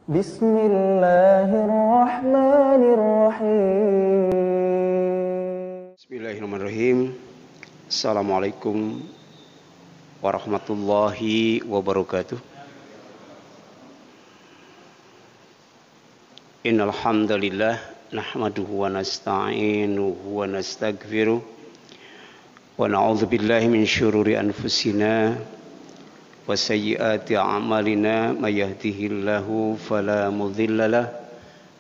Bismillahirrahmanirrahim. Bismillahirrahmanirrahim. Assalamualaikum warahmatullahi wabarakatuh. Innal hamdalillah nahmaduhu wa nasta'inuhu wa nastaghfiruh wa na'udzu billahi min syururi anfusina wa sayyiati a'malina may yahdihillahu fala mudhillalah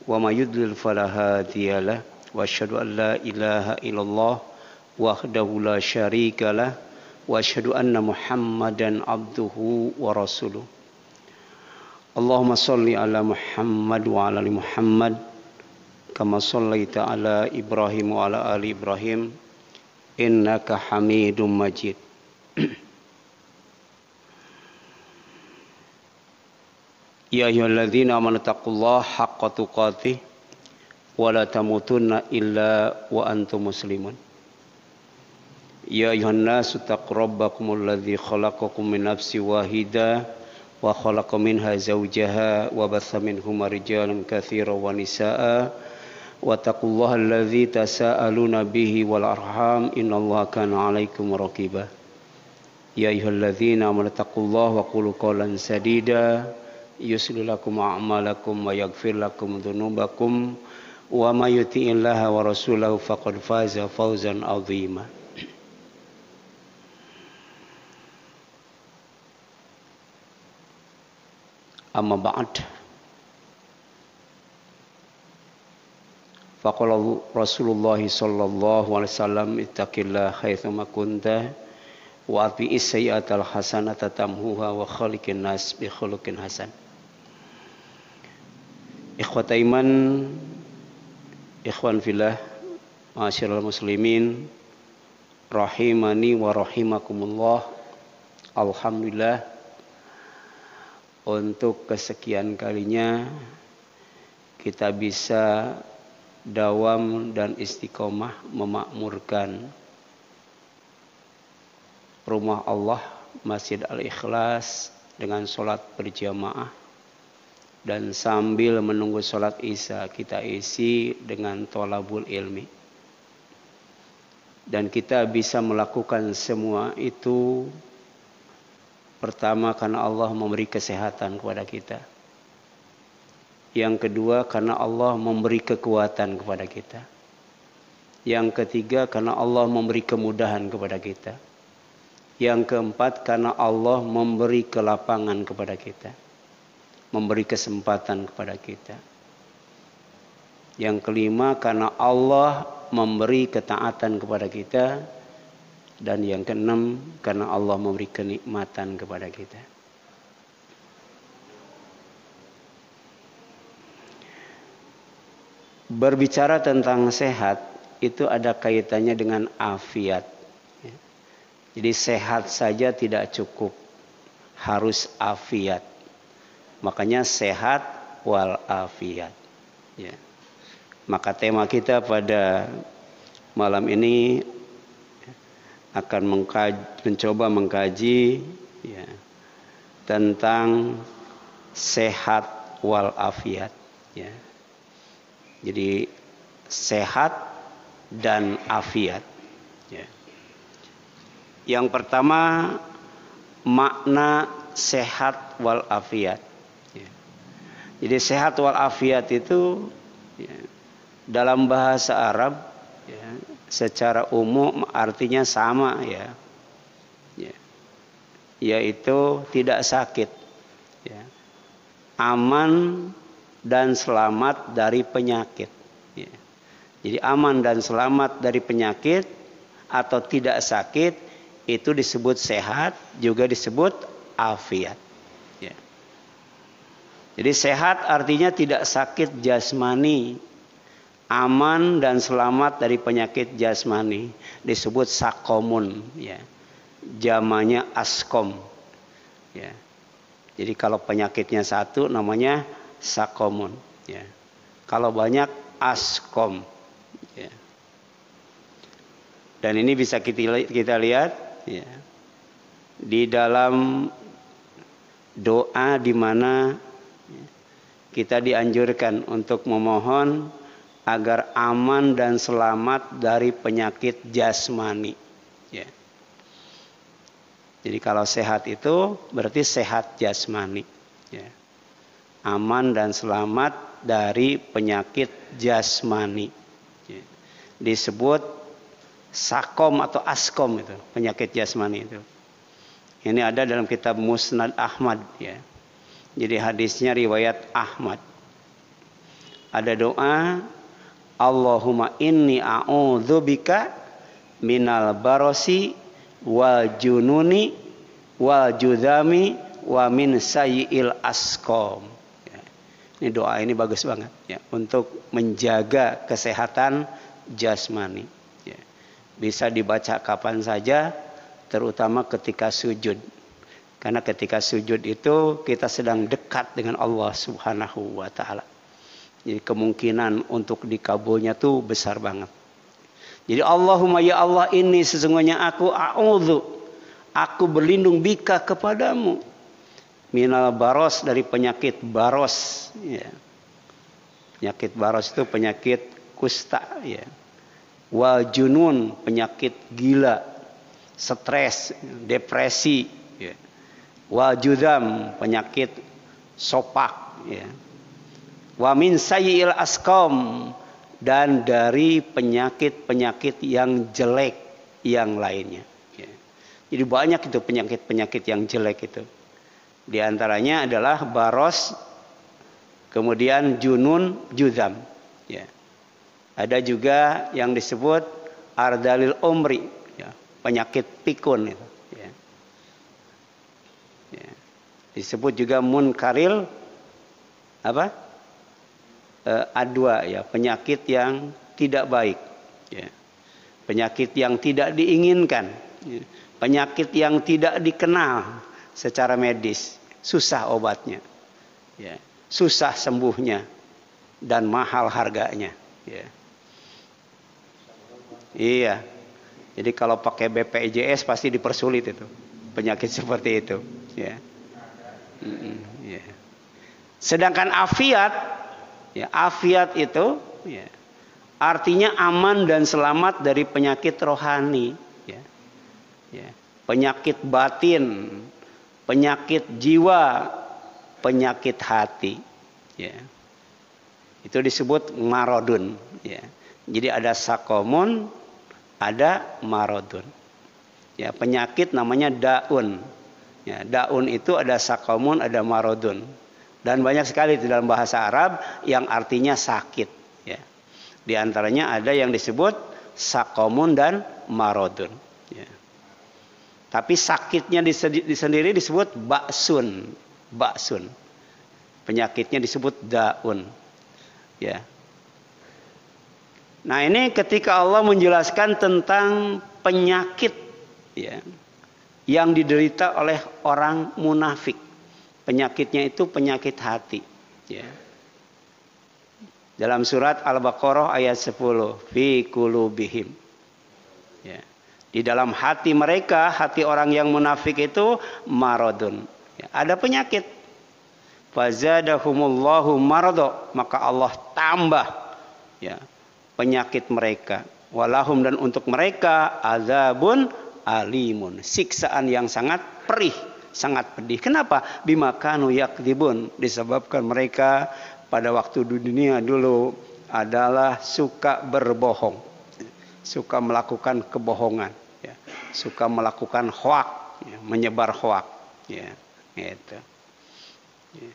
wa may yudlil fala hadiyalah wa asyhadu an la ilaha illallah wahdahu la syarikalah wa asyhadu anna Muhammadan abduhu wa rasuluh. Allahumma shalli ala Muhammad wa ala ali Muhammad kama shallaita ala Ibrahim wa ala ali Ibrahim innaka Hamidum Majid. Ya ayyuhalladzina amanu taqullaha haqqa tuqatih wa la tamutunna illa wa antum muslimun. Ya ayyuhan nasu taqu rabbakumul ladzi khalaqakum min nafsin wahidah wa khalaqa minha zawjaha wa batha minhuma rijalan katsiran wa nisaa'a wa taqullaha alladzi tasaaluna bihi wal arham innallaha kana 'alaikum raqiba. Ya ayyuhalladzina amanu taqullaha wa qulu qawlan sadida yuslih lakum a'malakum wa yaghfir lakum dzunubakum wa may yuti'illaha wa rasulahu faqad faza fawzan 'azima. Amma ba'd. Faqala Rasulullah sallallahu alaihi wasallam ittaqillaha haitsuma kunta wa atbi'is sayyi'atal hasanata tamhuha wa khaliqin nas bi khuluqin hasan. Ikhwata iman, ikhwan fillah, ma'asyiral muslimin, rahimani wa rahimakumullah. Alhamdulillah, untuk kesekian kalinya kita bisa dawam dan istiqomah memakmurkan rumah Allah Masjid Al-Ikhlas dengan sholat berjamaah. Dan sambil menunggu sholat isya kita isi dengan thalabul ilmi. Dan kita bisa melakukan semua itu pertama karena Allah memberi kesehatan kepada kita. Yang kedua karena Allah memberi kekuatan kepada kita. Yang ketiga karena Allah memberi kemudahan kepada kita. Yang keempat karena Allah memberi kelapangan kepada kita. Memberi kesempatan kepada kita. Yang kelima karena Allah memberi ketaatan kepada kita. Dan yang keenam karena Allah memberi kenikmatan kepada kita. Berbicara tentang sehat itu ada kaitannya dengan afiat. Jadi sehat saja tidak cukup, harus afiat. Makanya sehat wal afiat. Ya. Maka tema kita pada malam ini akan mencoba mengkaji ya, tentang sehat wal afiat. Ya. Jadi sehat dan afiat. Ya. Yang pertama makna sehat wal afiat. Jadi sehat wal afiat itu ya, dalam bahasa Arab ya, secara umum artinya sama ya, yaitu tidak sakit, ya, aman dan selamat dari penyakit. Ya. Jadi aman dan selamat dari penyakit atau tidak sakit itu disebut sehat, juga disebut afiat. Jadi sehat artinya tidak sakit jasmani, aman dan selamat dari penyakit jasmani, disebut sakomun, ya. Jamanya askom, ya. Jadi kalau penyakitnya satu namanya sakomun, ya. Kalau banyak askom, ya. Dan ini bisa kita lihat, ya, di dalam doa di mana kita dianjurkan untuk memohon agar aman dan selamat dari penyakit jasmani. Ya. Jadi kalau sehat itu berarti sehat jasmani. Ya. Aman dan selamat dari penyakit jasmani. Ya. Disebut sakom atau askom itu, penyakit jasmani itu. Ini ada dalam kitab Musnad Ahmad. Ya. Jadi hadisnya riwayat Ahmad. Ada doa, Allahumma inni a'udzubika minal barosi wal jununi wal judami wa min sayyi'il asqam. Ya. Ini doa ini bagus banget ya, untuk menjaga kesehatan jasmani. Ya. Bisa dibaca kapan saja, terutama ketika sujud. Karena ketika sujud itu kita sedang dekat dengan Allah Subhanahu wa taala. Jadi kemungkinan untuk dikabulnya tuh besar banget. Jadi Allahumma ya Allah, ini sesungguhnya aku berlindung bika kepadamu minal baros, dari penyakit baros ya. Penyakit baros itu penyakit kusta ya. Wal junun, penyakit gila, stres, depresi ya. Wal judam, penyakit sopak ya. Wa min sayyi'il asqam, dan dari penyakit-penyakit yang jelek yang lainnya ya. Jadi banyak itu penyakit-penyakit yang jelek itu. Di antaranya adalah baros, kemudian junun, judam ya. Ada juga yang disebut ardalil umri ya, penyakit pikun itu ya. Ya. Disebut juga munkaril apa? Adwa ya, penyakit yang tidak baik ya. Penyakit yang tidak diinginkan ya. Penyakit yang tidak dikenal secara medis, susah obatnya ya. Susah sembuhnya dan mahal harganya ya. Iya. Jadi kalau pakai BPJS pasti dipersulit itu penyakit seperti itu ya. Ya. Sedangkan afiat ya, afiat itu ya, artinya aman dan selamat dari penyakit rohani ya. Ya. Penyakit batin, penyakit jiwa, penyakit hati ya. Itu disebut marodun ya. Jadi ada sakomun, ada marodun ya. Penyakit namanya daun ya. Daun itu ada sakomun, ada marodun. Dan banyak sekali di dalam bahasa Arab yang artinya sakit ya. Di antaranya ada yang disebut sakomun dan marodun ya. Tapi sakitnya sendiri disebut baksun. Baksun. Penyakitnya disebut daun ya. Nah, ini ketika Allah menjelaskan tentang penyakit ya, yang diderita oleh orang munafik. Penyakitnya itu penyakit hati ya. Dalam surat Al-Baqarah ayat 10, fi qulubihim ya. Di dalam hati mereka, hati orang yang munafik itu maradun ya. Ada penyakit. Fazadahumullahu marado, maka Allah tambah ya penyakit mereka. Walahum, dan untuk mereka azabun alimun, siksaan yang sangat perih, sangat pedih. Kenapa? Bima kanu yakdibun, disebabkan mereka pada waktu di dunia dulu adalah suka berbohong, suka melakukan kebohongan ya. Suka melakukan hoak ya, menyebar hoak ya, gitu ya.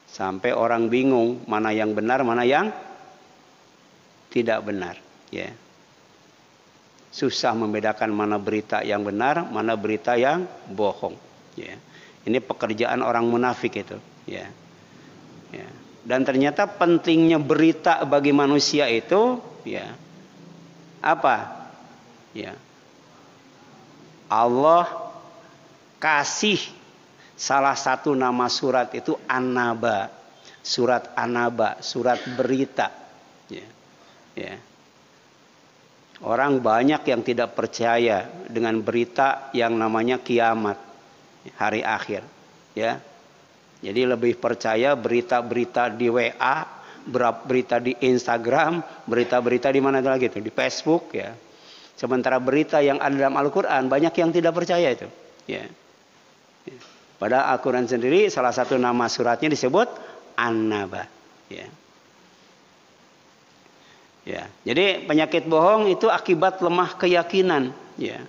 Sampai orang bingung mana yang benar, mana yang tidak benar ya. Susah membedakan mana berita yang benar, mana berita yang bohong ya. Ini pekerjaan orang munafik itu ya. Ya. Dan ternyata pentingnya berita bagi manusia itu ya apa ya, Allah kasih salah satu nama surat itu An-Naba, surat An-Naba, surat berita ya. Ya. Orang banyak yang tidak percaya dengan berita yang namanya kiamat, hari akhir ya. Jadi lebih percaya berita-berita di WA, berita di Instagram, berita-berita di mana lagi itu, di Facebook ya. Sementara berita yang ada dalam Al-Quran banyak yang tidak percaya itu. Ya. Pada Al-Quran sendiri salah satu nama suratnya disebut An-Naba. Ya. Ya. Jadi penyakit bohong itu akibat lemah keyakinan. Ya.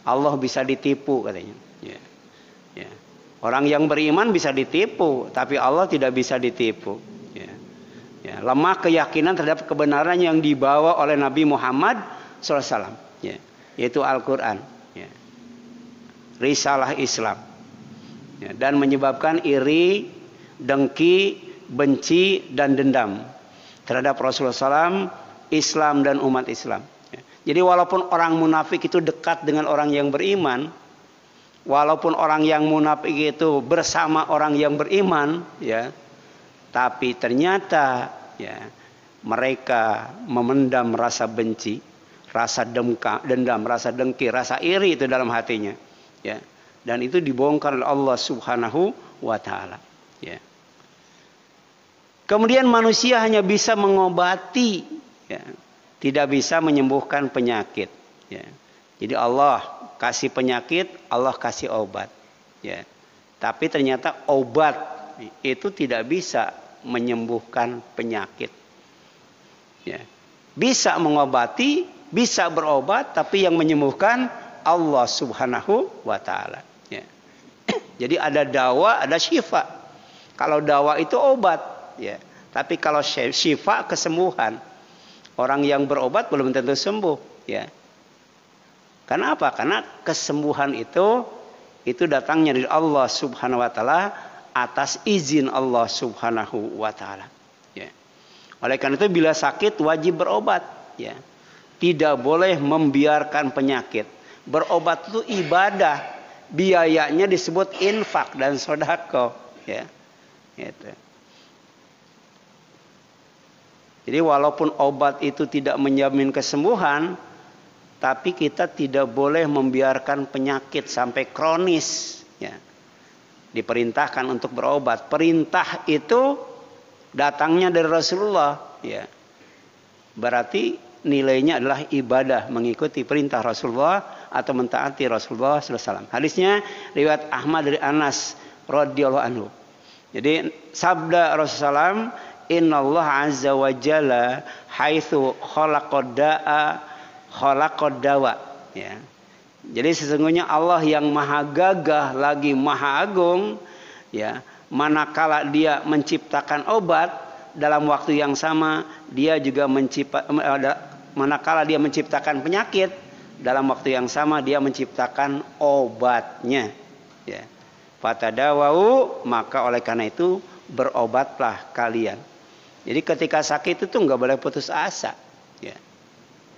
Allah bisa ditipu katanya. Ya. Ya. Orang yang beriman bisa ditipu, tapi Allah tidak bisa ditipu. Ya. Ya. Lemah keyakinan terhadap kebenaran yang dibawa oleh Nabi Muhammad SAW, ya. Yaitu Al-Quran, ya. Risalah Islam, ya. Dan menyebabkan iri, dengki, benci, dan dendam terhadap Rasulullah SAW, Islam dan umat Islam. Ya. Jadi walaupun orang munafik itu dekat dengan orang yang beriman, walaupun orang yang munafik itu bersama orang yang beriman, ya, tapi ternyata ya mereka memendam rasa benci, rasa dendam, rasa dengki, rasa iri itu dalam hatinya, ya. Dan itu dibongkar oleh Allah Subhanahu wa taala, ya. Kemudian manusia hanya bisa mengobati, ya, tidak bisa menyembuhkan penyakit, ya. Jadi Allah kasih penyakit, Allah kasih obat, ya. Tapi ternyata obat itu tidak bisa menyembuhkan penyakit, ya. Bisa mengobati, bisa berobat, tapi yang menyembuhkan Allah Subhanahu wa taala, ya. Jadi ada dawa, ada syifa. Kalau dawa itu obat, ya. Tapi kalau syifa kesembuhan. Orang yang berobat belum tentu sembuh, ya. Karena apa? Karena kesembuhan itu datangnya dari Allah Subhanahu wa taala atas izin Allah Subhanahu wa taala, ya. Oleh karena itu bila sakit wajib berobat, ya. Tidak boleh membiarkan penyakit. Berobat itu ibadah. Biayanya disebut infak dan sedekah, ya. Gitu. Jadi walaupun obat itu tidak menjamin kesembuhan, tapi kita tidak boleh membiarkan penyakit sampai kronis, ya. Diperintahkan untuk berobat. Perintah itu datangnya dari Rasulullah, ya. Berarti nilainya adalah ibadah, mengikuti perintah Rasulullah atau mentaati Rasulullah SAW. Hadisnya riwayat Ahmad dari Anas radhiyallahu anhu. Jadi sabda Rasulullah, Innallaha azza wa jalla haitsu khalaqad da'a khalaqad dawa, ya. Jadi sesungguhnya Allah yang maha gagah lagi maha agung, ya, manakala dia menciptakan obat, dalam waktu yang sama dia juga manakala dia menciptakan penyakit, dalam waktu yang sama dia menciptakan obatnya, ya. Fatadawau, maka oleh karena itu berobatlah kalian. Jadi ketika sakit itu nggak boleh putus asa, ya.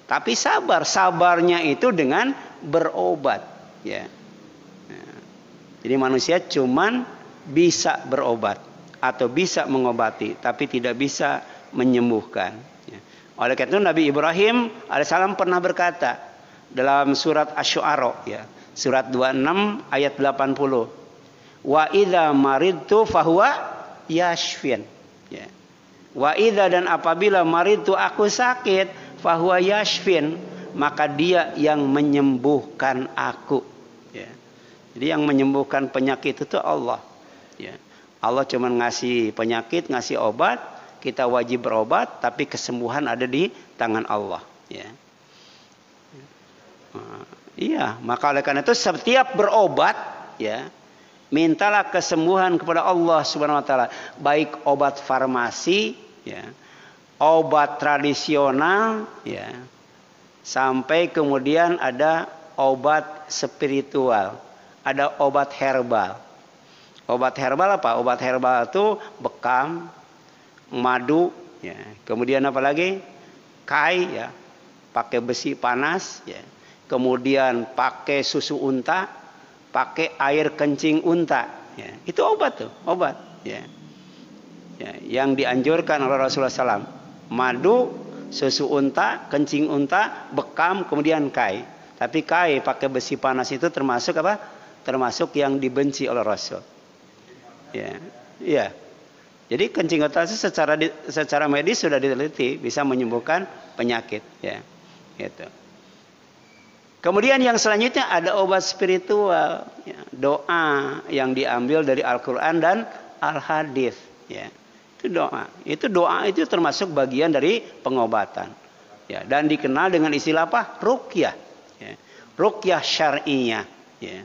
Tapi sabarnya itu dengan berobat, ya. Jadi manusia cuman bisa berobat atau bisa mengobati, tapi tidak bisa menyembuhkan, ya. Oleh karena itu Nabi Ibrahim alaihissalam pernah berkata dalam surat Asy-Syu'ara, ya, surat 26 ayat 80, wa idza maridtu fahuwa yashfin, ya. Wa idza, dan apabila maridtu aku sakit, fahuwa yashfin, maka dia yang menyembuhkan aku, ya. Jadi yang menyembuhkan penyakit itu Allah, ya. Allah cuma ngasih penyakit, ngasih obat, kita wajib berobat, tapi kesembuhan ada di tangan Allah, ya. Iya, maka oleh karena itu setiap berobat, ya, mintalah kesembuhan kepada Allah Subhanahu wa taala, baik obat farmasi, ya, obat tradisional, ya, sampai kemudian ada obat spiritual, ada obat herbal. Obat herbal apa? Obat herbal itu bekam, madu, ya. Kemudian apa lagi? Kai, ya, pakai besi panas, ya. Kemudian pakai susu unta, pakai air kencing unta, ya. Itu obat tuh, obat, ya. Ya, yang dianjurkan oleh Rasulullah SAW. Madu, susu unta, kencing unta, bekam, kemudian kai. Tapi kai pakai besi panas itu termasuk apa? Termasuk yang dibenci oleh Rasul. Ya. Iya. Jadi kencing kotak secara medis sudah diteliti bisa menyembuhkan penyakit, ya. Gitu. Kemudian yang selanjutnya ada obat spiritual, ya. Doa yang diambil dari Al-Qur'an dan Al-Hadis, ya. Itu doa itu termasuk bagian dari pengobatan. Ya, dan dikenal dengan istilah apa? Ruqyah. Ya. Ruqyah syar'iyah, ya.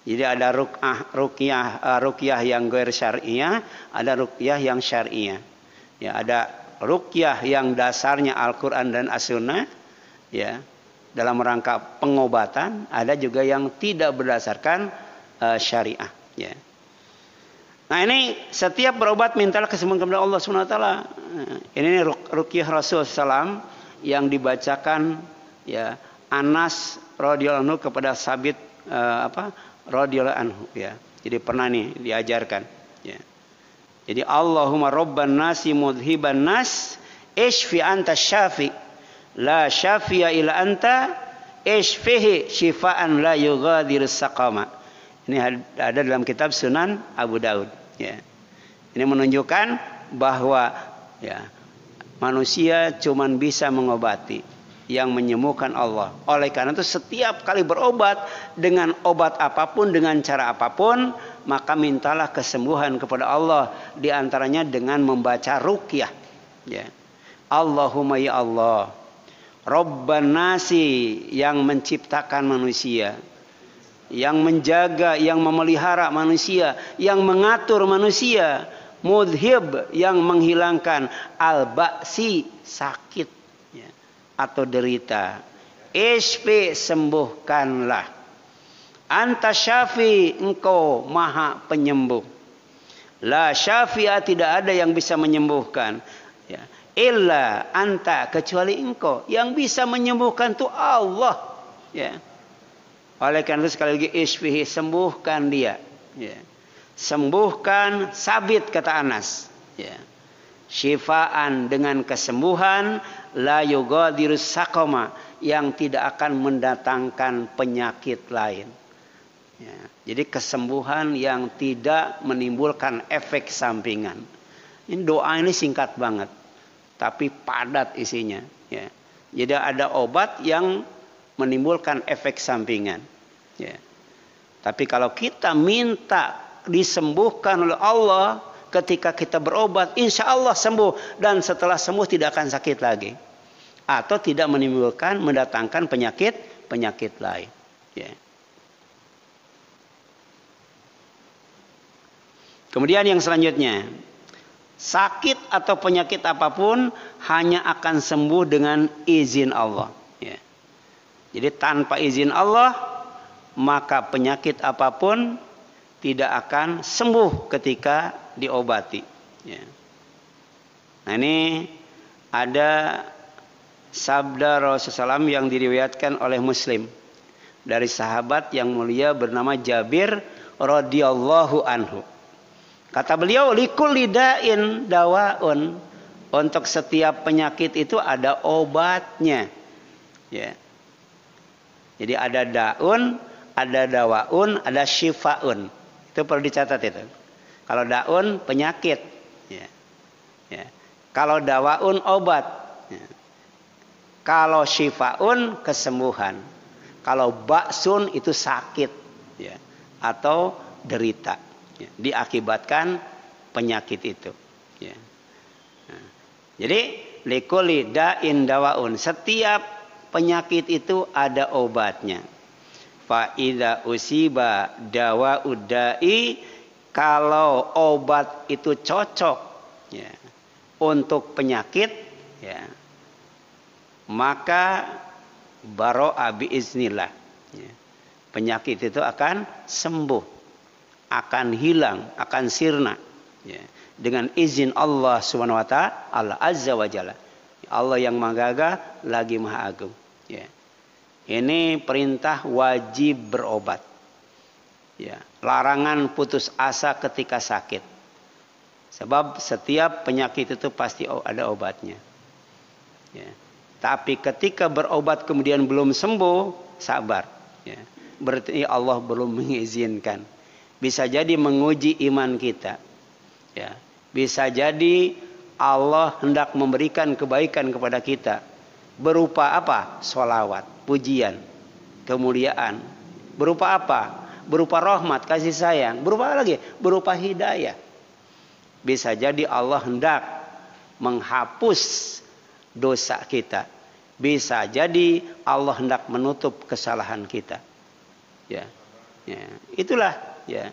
Jadi ada ruqyah yang ghair syar'iyah, ada ruqyah yang syar'iyah. Ya, ada ruqyah yang dasarnya Al-Qur'an dan As-Sunnah, ya, dalam rangka pengobatan, ada juga yang tidak berdasarkan syariah, ya. Nah, ini setiap berobat mintalah kesembuhan kepada Allah Subhanahu wa taala. Ini ruqyah Rasul sallam yang dibacakan, ya, Anas radhiyallahu anhu kepada Sabit radhiyallahu anhu, ya. Jadi pernah nih diajarkan, ya. Jadi Allahumma rabban nasi mudhiban nas ishfi anta syafi la syafiya illa anta ishfihi syifaan la yughadiru saqama. Ini ada dalam kitab Sunan Abu Daud, ya. Ini menunjukkan bahwa, ya, manusia cuman bisa mengobati, yang menyembuhkan Allah. Oleh karena itu setiap kali berobat dengan obat apapun, dengan cara apapun, maka mintalah kesembuhan kepada Allah, di antaranya dengan membaca ruqyah, ya. Allahumma ya Allah, Rabban nasi, yang menciptakan manusia, yang menjaga, yang memelihara manusia, yang mengatur manusia, mudhib, yang menghilangkan, al-ba'si, sakit, ya, atau derita, ishfi, sembuhkanlah, anta syafi, engkau maha penyembuh, la syafi'a, tidak ada yang bisa menyembuhkan, ya, illa anta, kecuali engkau, yang bisa menyembuhkan itu Allah, ya. Oleh karena itu sekali lagi ishfihi, sembuhkan dia, ya. Sembuhkan Sabit, kata Anas, ya. Syifaan, dengan kesembuhan, la yughadiru saqama, yang tidak akan mendatangkan penyakit lain, ya. Jadi kesembuhan yang tidak menimbulkan efek sampingan. Ini doa ini singkat banget, tapi padat isinya, ya. Jadi ada obat yang menimbulkan efek sampingan, ya. Tapi kalau kita minta disembuhkan oleh Allah ketika kita berobat, insya Allah sembuh, dan setelah sembuh tidak akan sakit lagi, atau tidak menimbulkan, mendatangkan penyakit lain, ya. Kemudian yang selanjutnya, sakit atau penyakit apapun hanya akan sembuh dengan izin Allah, ya. Jadi tanpa izin Allah, maka penyakit apapun tidak akan sembuh ketika diobati, ya. Nah, ini ada sabda Rasulullah SAW yang diriwayatkan oleh Muslim dari sahabat yang mulia bernama Jabir radhiyallahu anhu. Kata beliau, likulli da'in dawaun, untuk setiap penyakit itu ada obatnya, ya. Jadi ada daun, ada dawaun, ada syifaun. Itu perlu dicatat itu. Kalau daun penyakit, ya. Ya. Kalau dawaun obat, ya. Kalau syifaun kesembuhan. Kalau ba'sun itu sakit, ya, atau derita, ya, diakibatkan penyakit itu, ya. Nah, jadi likulli da'in dawaun, setiap penyakit itu ada obatnya. Fa idza usiba dawa'ud da'i, kalau obat itu cocok, ya, untuk penyakit, ya, maka baro'a biiznillah, ya. Penyakit itu akan sembuh, akan hilang, akan sirna, ya, dengan izin Allah Subhanahu wa taala, Allah Azza wa Jalla. Allah yang Maha Gagah lagi Maha Agung, ya. Ini perintah wajib berobat, ya. Larangan putus asa ketika sakit, sebab setiap penyakit itu pasti ada obatnya, ya. Tapi ketika berobat kemudian belum sembuh, sabar, ya. Berarti Allah belum mengizinkan. bisa jadi menguji iman kita. Ya, bisa jadi Allah hendak memberikan kebaikan kepada kita berupa apa? Sholawat, pujian, kemuliaan. Berupa apa? Berupa rahmat, kasih sayang. Berupa apa lagi? Berupa hidayah. Bisa jadi Allah hendak menghapus dosa kita. Bisa jadi Allah hendak menutup kesalahan kita. Ya, ya. Itulah ya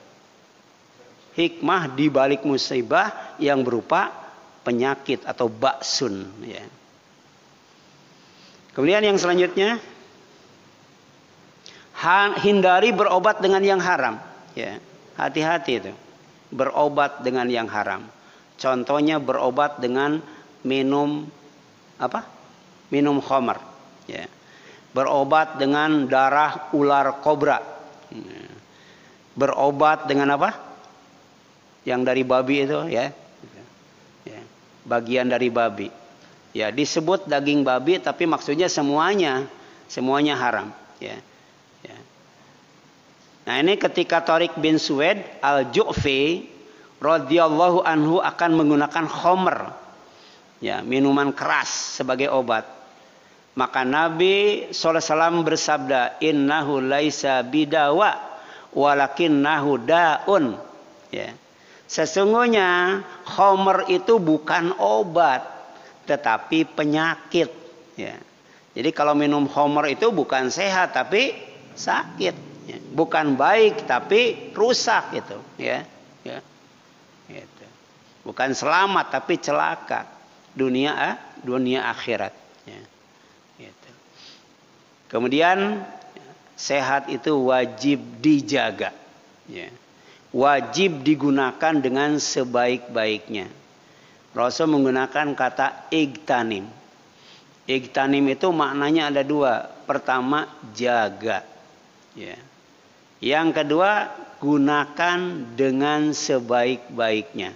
hikmah di balik musibah yang berupa penyakit atau ba'sun. Ya. Kemudian yang selanjutnya, hindari berobat dengan yang haram. Ya, hati-hati itu berobat dengan yang haram. Contohnya berobat dengan minum apa? Minum khamar. Ya. Berobat dengan darah ular kobra. Ya. Berobat dengan apa? Yang dari babi itu ya. Ya. Bagian dari babi. Ya, disebut daging babi tapi maksudnya semuanya haram. Ya. Ya. Nah, ini ketika Tariq bin Suwaid al-Ju'fi radhiyallahu anhu akan menggunakan khamr. Ya, minuman keras sebagai obat. Maka Nabi SAW bersabda, innahu laisa bidawa walakinnahu da'un. Ya. Sesungguhnya khamr itu bukan obat, tetapi penyakit. Ya. Jadi kalau minum khamr itu bukan sehat tapi sakit. Ya. Bukan baik tapi rusak itu. Ya. Ya. Gitu. Bukan selamat tapi celaka. Dunia akhirat. Ya. Gitu. Kemudian sehat itu wajib dijaga. Ya. Wajib digunakan dengan sebaik-baiknya. Rasul menggunakan kata igtanim. Igtanim itu maknanya ada dua. Pertama, jaga. Ya. Yang kedua, gunakan dengan sebaik-baiknya.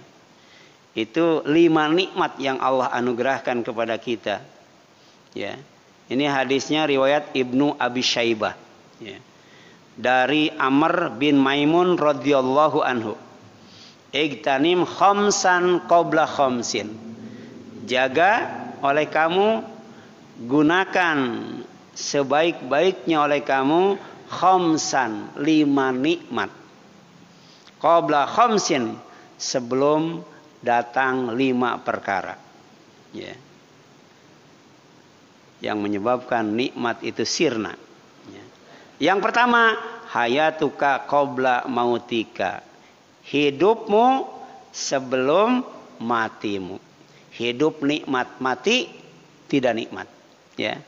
Itu 5 nikmat yang Allah anugerahkan kepada kita. Ya. Ini hadisnya riwayat Ibnu Abi Syaibah. Ya. Dari Amr bin Maimun radhiyallahu anhu. Igtanim khamsan qabla khamsin. Jaga oleh kamu, gunakan sebaik-baiknya oleh kamu khamsan, 5 nikmat. Qabla khamsin, sebelum datang 5 perkara. Ya. Yang menyebabkan nikmat itu sirna. Ya. Yang pertama, hayatuka qabla mautika. Hidupmu sebelum matimu. Hidup nikmat, mati tidak nikmat. Ya.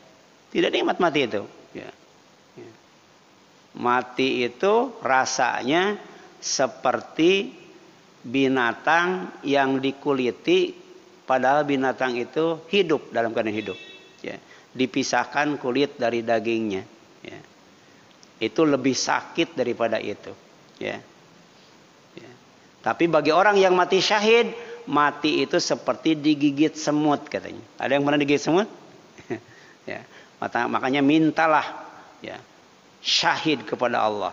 Tidak nikmat mati itu. Ya. Ya. Mati itu rasanya seperti binatang yang dikuliti, padahal binatang itu hidup dalam keadaan hidup. Ya. Dipisahkan kulit dari dagingnya. Ya. Itu lebih sakit daripada itu. Ya. Ya. Tapi bagi orang yang mati syahid, mati itu seperti digigit semut katanya. Ada yang pernah digigit semut? Ya. Makanya mintalah ya, syahid kepada Allah.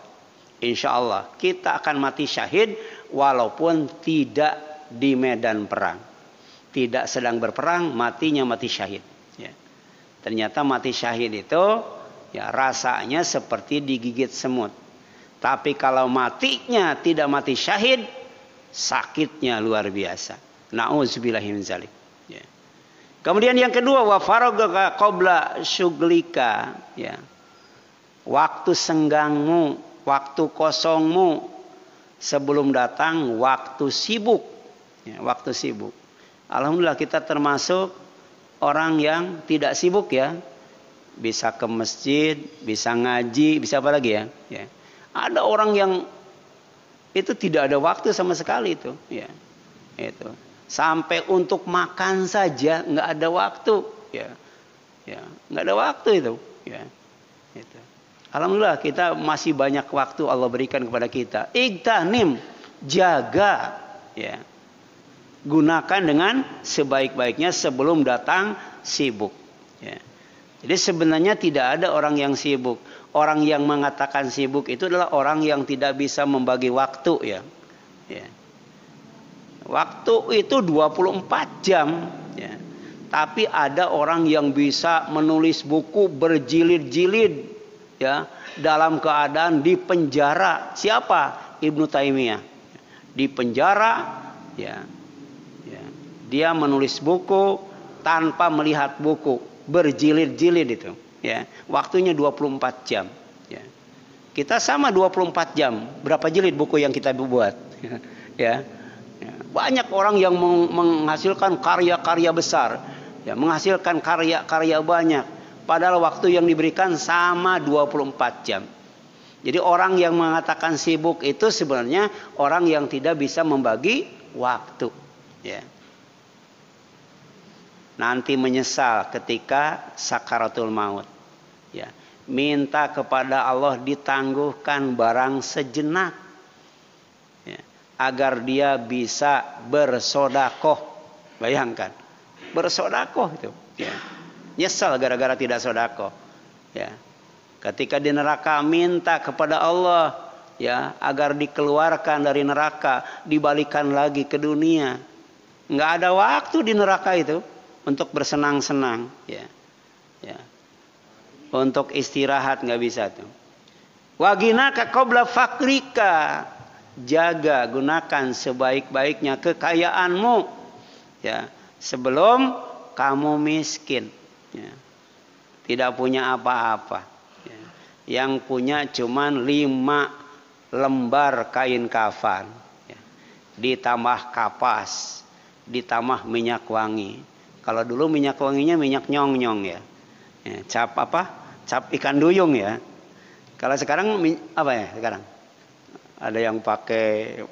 Insya Allah kita akan mati syahid walaupun tidak di medan perang. Tidak sedang berperang, matinya mati syahid. Ya. Ternyata mati syahid itu ya rasanya seperti digigit semut. Tapi kalau matinya tidak mati syahid, sakitnya luar biasa. Na'udzubillahi min dzalik. Ya. Kemudian yang kedua, wa faragaka qabla syuglika. Ya. Waktu senggangmu, waktu kosongmu sebelum datang waktu sibuk. Ya, waktu sibuk. Alhamdulillah kita termasuk orang yang tidak sibuk ya. Bisa ke masjid, bisa ngaji, bisa apa lagi ya? Ya. Ada orang yang itu tidak ada waktu sama sekali itu. Ya. Itu. Sampai untuk makan saja nggak ada waktu. Ya. Ya. Nggak ada waktu itu. Ya. Itu. Alhamdulillah kita masih banyak waktu Allah berikan kepada kita. Igtanim, jaga, ya. Gunakan dengan sebaik-baiknya sebelum datang sibuk. Ya. Jadi sebenarnya tidak ada orang yang sibuk. Orang yang mengatakan sibuk itu adalah orang yang tidak bisa membagi waktu ya. Ya. Waktu itu 24 jam ya. Tapi ada orang yang bisa menulis buku berjilid-jilid ya, dalam keadaan di penjara. Siapa? Ibnu Taimiyah. Di penjara ya. Ya. Dia menulis buku tanpa melihat buku, berjilid-jilid itu ya. Waktunya 24 jam ya. Kita sama 24 jam. Berapa jilid buku yang kita buat? Ya. Banyak orang yang menghasilkan karya-karya besar, ya, menghasilkan karya-karya banyak, padahal waktu yang diberikan sama 24 jam. Jadi orang yang mengatakan sibuk itu sebenarnya orang yang tidak bisa membagi waktu, ya. Nanti menyesal ketika sakaratul maut, ya. Minta kepada Allah ditangguhkan barang sejenak, ya, agar dia bisa bersodakoh. Bayangkan, bersodakoh itu ya. Nyesal gara-gara tidak sodakoh ya. Ketika di neraka minta kepada Allah ya, agar dikeluarkan dari neraka, dibalikan lagi ke dunia. Nggak ada waktu di neraka itu untuk bersenang-senang ya. Ya. Untuk istirahat nggak bisa tuh. Waginaka qabla fakrika, jaga, gunakan sebaik-baiknya kekayaanmu ya, sebelum kamu miskin ya. Tidak punya apa-apa ya. Yang punya cuman 5 lembar kain kafan ya. Ditambah kapas, ditambah minyak wangi. Kalau dulu minyak wanginya minyak nyong-nyong ya. Ya, cap apa? Cap ikan duyung ya. Kalau sekarang apa ya sekarang? Ada yang pakai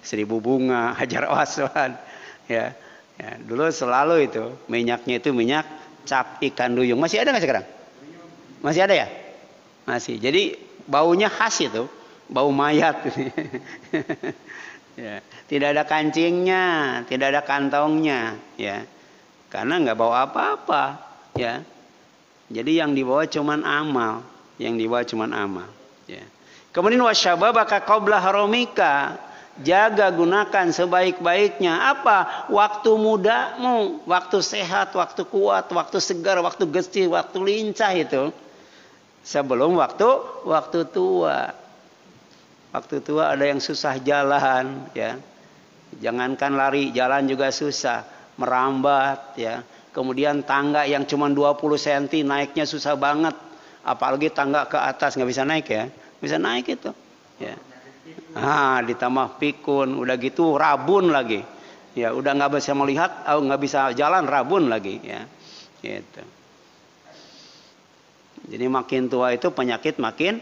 1000 bunga, hajar aswad ya. Ya, dulu selalu itu minyaknya itu minyak cap ikan duyung. Masih ada nggak sekarang? Masih ada ya? Masih. Jadi baunya khas itu, bau mayat. Ya, tidak ada kancingnya, tidak ada kantongnya ya. Karena nggak bawa apa-apa ya. Jadi yang dibawa cuman amal, yang dibawa cuman amal ya. Kemudian wasyababaka qabla haramika, jaga, gunakan sebaik-baiknya apa? Waktu mudamu, waktu sehat, waktu kuat, waktu segar, waktu gesti, waktu lincah itu sebelum waktu tua. Waktu tua ada yang susah jalan ya. Jangankan lari, jalan juga susah, merambat ya. Kemudian tangga yang cuma 20 cm naiknya susah banget. Apalagi tangga ke atas nggak bisa naik ya. Bisa naik itu ya. Ditambah pikun, udah gitu rabun lagi ya, udah nggak bisa melihat, nggak bisa jalan, rabun lagi ya gitu. Jadi makin tua itu penyakit makin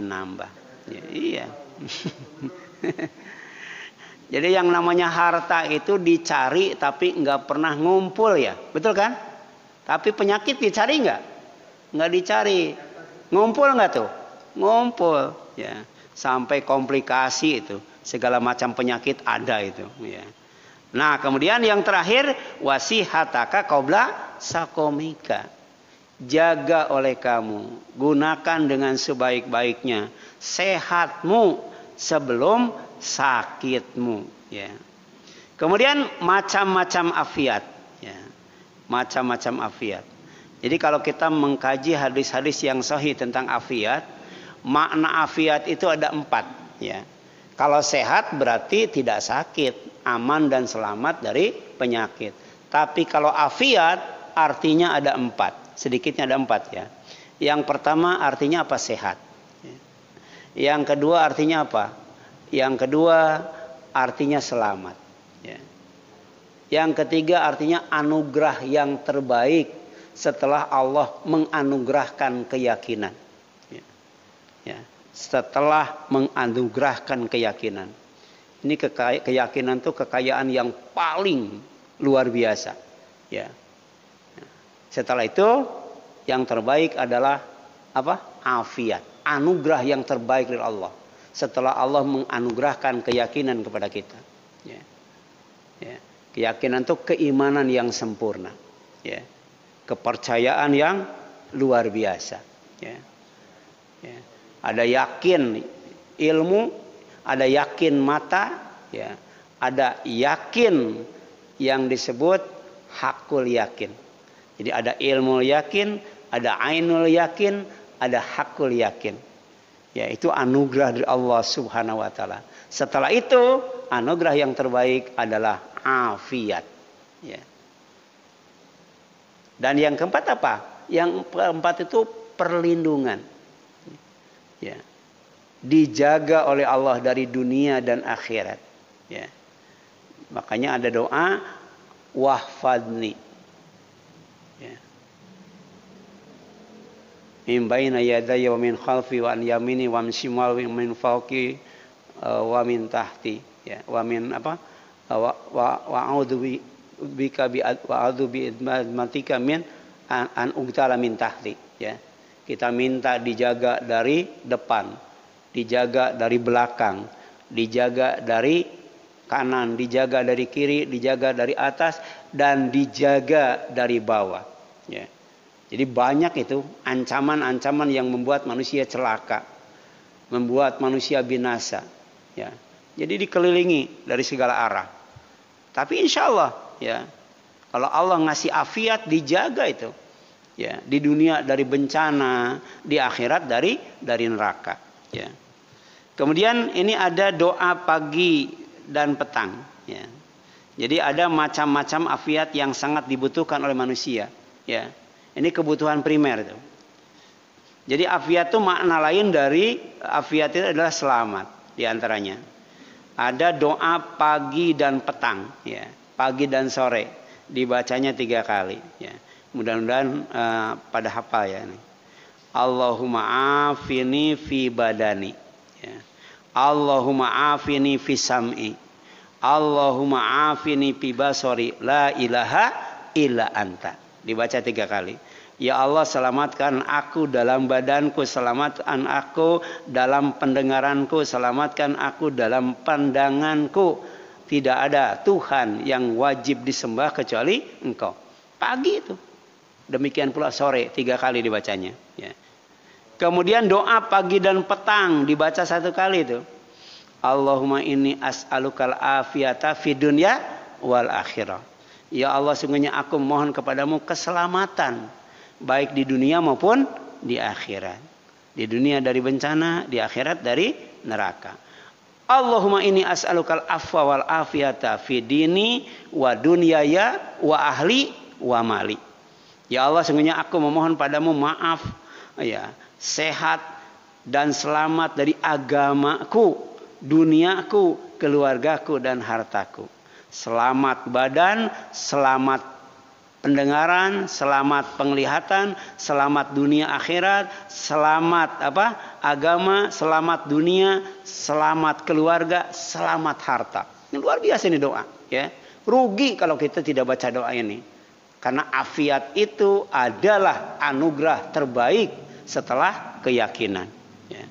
nambah ya, iya. Jadi yang namanya harta itu dicari tapi nggak pernah ngumpul ya, betul kan? Tapi penyakit dicari nggak dicari, ngumpul nggak tuh? Ngumpul ya, sampai komplikasi itu, segala macam penyakit ada itu ya. Nah kemudian yang terakhir wasihataka qabla sakomika, jaga oleh kamu, gunakan dengan sebaik-baiknya sehatmu sebelum sakitmu ya. Kemudian macam-macam afiat ya, macam-macam afiat. Jadi kalau kita mengkaji hadis-hadis yang sahih tentang afiat, makna afiat itu ada 4 ya. Kalau sehat berarti tidak sakit, aman dan selamat dari penyakit. Tapi kalau afiat artinya ada 4, sedikitnya ada 4 ya. Yang pertama artinya apa? Sehat. Yang kedua artinya apa? Yang kedua artinya selamat ya. Yang ketiga artinya anugerah yang terbaik setelah Allah menganugerahkan keyakinan ya. Setelah menganugerahkan keyakinan, ini keyakinan itu kekayaan yang paling luar biasa ya. Setelah itu yang terbaik adalah apa? Afiat, anugerah yang terbaik dari Allah setelah Allah menganugerahkan keyakinan kepada kita ya. Ya. Keyakinan itu keimanan yang sempurna ya. Kepercayaan yang luar biasa ya. Ya. Ada yakin ilmu, ada yakin mata, ya. Ada yakin yang disebut hakul yakin. Jadi ada ilmu yakin, ada ainul yakin, ada hakul yakin. Ya, itu anugerah dari Allah Subhanahu wa taala. Setelah itu, anugerah yang terbaik adalah afiat. Ya. Dan yang keempat apa? Yang keempat itu perlindungan. Ya. Dijaga oleh Allah dari dunia dan akhirat. Ya. Makanya ada doa wahfadni. Ya. Min baina yadayya wa min khalfi wa an yamini wa min shimali wa min fawqi wa min tahti. Ya. Wa min apa? Wa a'udzu bika bi wa a'udzu bi idmatika min an ugtala min tahti. Ya. Kita minta dijaga dari depan, dijaga dari belakang, dijaga dari kanan, dijaga dari kiri, dijaga dari atas, dan dijaga dari bawah. Ya. Jadi banyak itu ancaman-ancaman yang membuat manusia celaka, membuat manusia binasa. Ya. Jadi dikelilingi dari segala arah. Tapi insya Allah, ya, kalau Allah ngasih afiat, dijaga itu. Ya, di dunia dari bencana, di akhirat dari neraka. Ya. Kemudian ini ada doa pagi dan petang. Ya. Jadi ada macam-macam afiat yang sangat dibutuhkan oleh manusia. Ya. Ini kebutuhan primer itu. Jadi afiat itu makna lain dari afiat itu adalah selamat. Di antaranya ada doa pagi dan petang. Ya. Pagi dan sore dibacanya 3 kali. Ya. Mudah-mudahan pada hafal ya ini. Allahumma afini fi badani. Ya. Allahumma afini fi sam'i. Allahumma afini fi basori. La ilaha illa anta. Dibaca 3 kali. Ya Allah, selamatkan aku dalam badanku, selamatkan aku dalam pendengaranku, selamatkan aku dalam pandanganku. Tidak ada Tuhan yang wajib disembah kecuali Engkau. Pagi itu. Demikian pula sore 3 kali dibacanya. Ya. Kemudian doa pagi dan petang dibaca 1 kali itu. Allahumma inni as'alukal afiyata fid dunya wal akhirah. Ya Allah, sungguhnya aku mohon kepadamu keselamatan baik di dunia maupun di akhirat. Di dunia dari bencana, di akhirat dari neraka. Allahumma inni as'alukal afwa wal afiyata fid dini wa dunyaya wa ahli wa mali. Ya Allah, sungguhnya aku memohon padamu maaf, ya, sehat dan selamat dari agamaku, duniaku, keluargaku dan hartaku. Selamat badan, selamat pendengaran, selamat penglihatan, selamat dunia akhirat, selamat agama, selamat dunia, selamat keluarga, selamat harta. Ini luar biasa ini doa, ya. Rugi kalau kita tidak baca doa ini. Karena afiat itu adalah anugerah terbaik setelah keyakinan. Ya.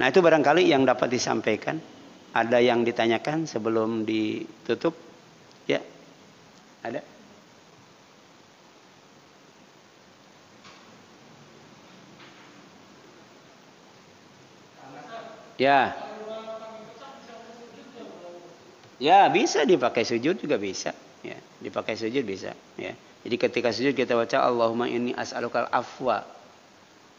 Nah, itu barangkali yang dapat disampaikan. Ada yang ditanyakan sebelum ditutup? Ya, ada? Ya. Ya, bisa dipakai sujud juga bisa. Ya, dipakai sujud bisa. Ya. Jadi ketika sujud kita baca Allahumma inni as'alukal afwa.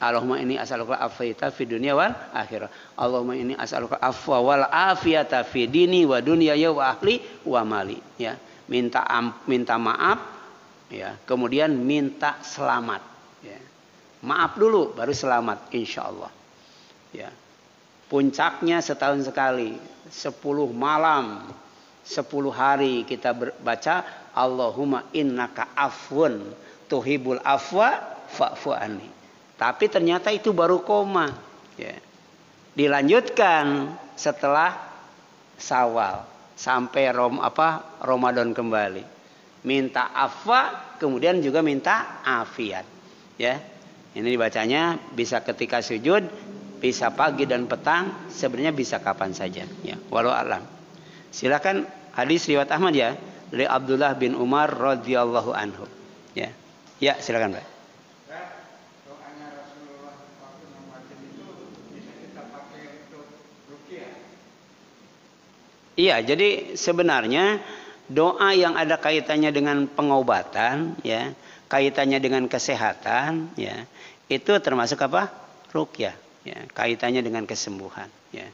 Allahumma inni as'alukal afiyata fid dunya wal akhirah. Allahumma inni as'alukal afwa wal afiyata fid dini wa dunyaya wa ahli wa mali. Ya, minta maaf, ya, kemudian minta selamat. Ya. Maaf dulu baru selamat insyaallah. Ya. Puncaknya setahun sekali, 10 malam, 10 hari kita baca Allahumma innaka afwun tuhibul afwa fa'fu anni. Tapi ternyata itu baru koma. Ya. Dilanjutkan setelah Syawal sampai Ramadan kembali. Minta afwa, kemudian juga minta afiat. Ya. Ini dibacanya bisa ketika sujud, bisa pagi dan petang, sebenarnya bisa kapan saja. Ya. Walau alam. Silakan hadis riwayat Ahmad ya. Dari Abdullah bin Umar radhiyallahu anhu. Ya, silakan Pak. Doanya Rasulullah waktu membaca itu Iya, jadi sebenarnya doa yang ada kaitannya dengan pengobatan, ya, kaitannya dengan kesehatan, ya, itu termasuk apa? Ruqyah, ya, kaitannya dengan kesembuhan, ya.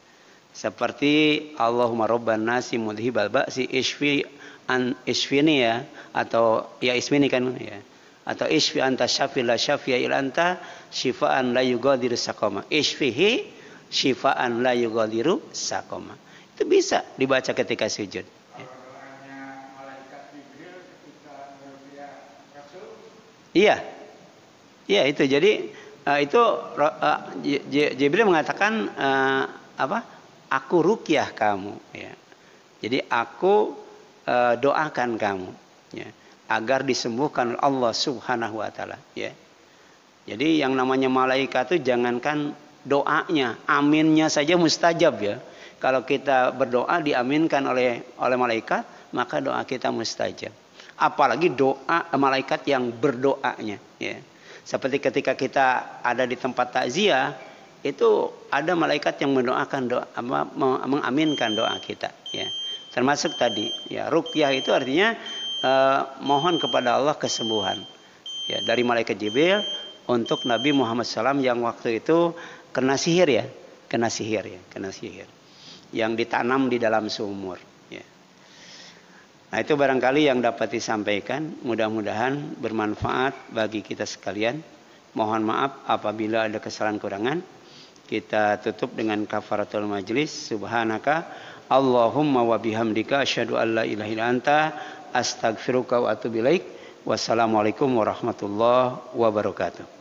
Seperti Allahumma robban nasi mudhibal ba'si isfini ya, atau ya isfini kan ya. Atau isfi anta syafi la syafi'a illa anta syifaan la yughadiru saqama. Isfihi syifaan la yughadiru saqama. Itu bisa dibaca ketika sujud. Iya. Iya itu. Jadi itu Jibril mengatakan apa? Aku ruqyah kamu, ya. Jadi aku doakan kamu, ya, agar disembuhkan oleh Allah Subhanahu wa taala, ya. Jadi yang namanya malaikat itu jangankan doanya, aminnya saja mustajab, ya. Kalau kita berdoa diaminkan oleh malaikat, maka doa kita mustajab. Apalagi doa malaikat yang berdoanya, ya. Seperti ketika kita ada di tempat takziah, itu ada malaikat yang mendoakan doa, mengaminkan doa kita, ya. Termasuk tadi, ya, ruqyah itu artinya mohon kepada Allah kesembuhan, ya, dari malaikat Jibril untuk Nabi Muhammad SAW yang waktu itu kena sihir, ya, kena sihir yang ditanam di dalam sumur, ya. Nah, itu barangkali yang dapat disampaikan, mudah-mudahan bermanfaat bagi kita sekalian. Mohon maaf apabila ada kesalahan kurangan. Kita tutup dengan kafaratul majlis. Subhanaka Allahumma wa bihamdika asyhadu an la ilaha illa anta astaghfiruka wa atubu ilaik. Wassalamualaikum warahmatullahi wabarakatuh.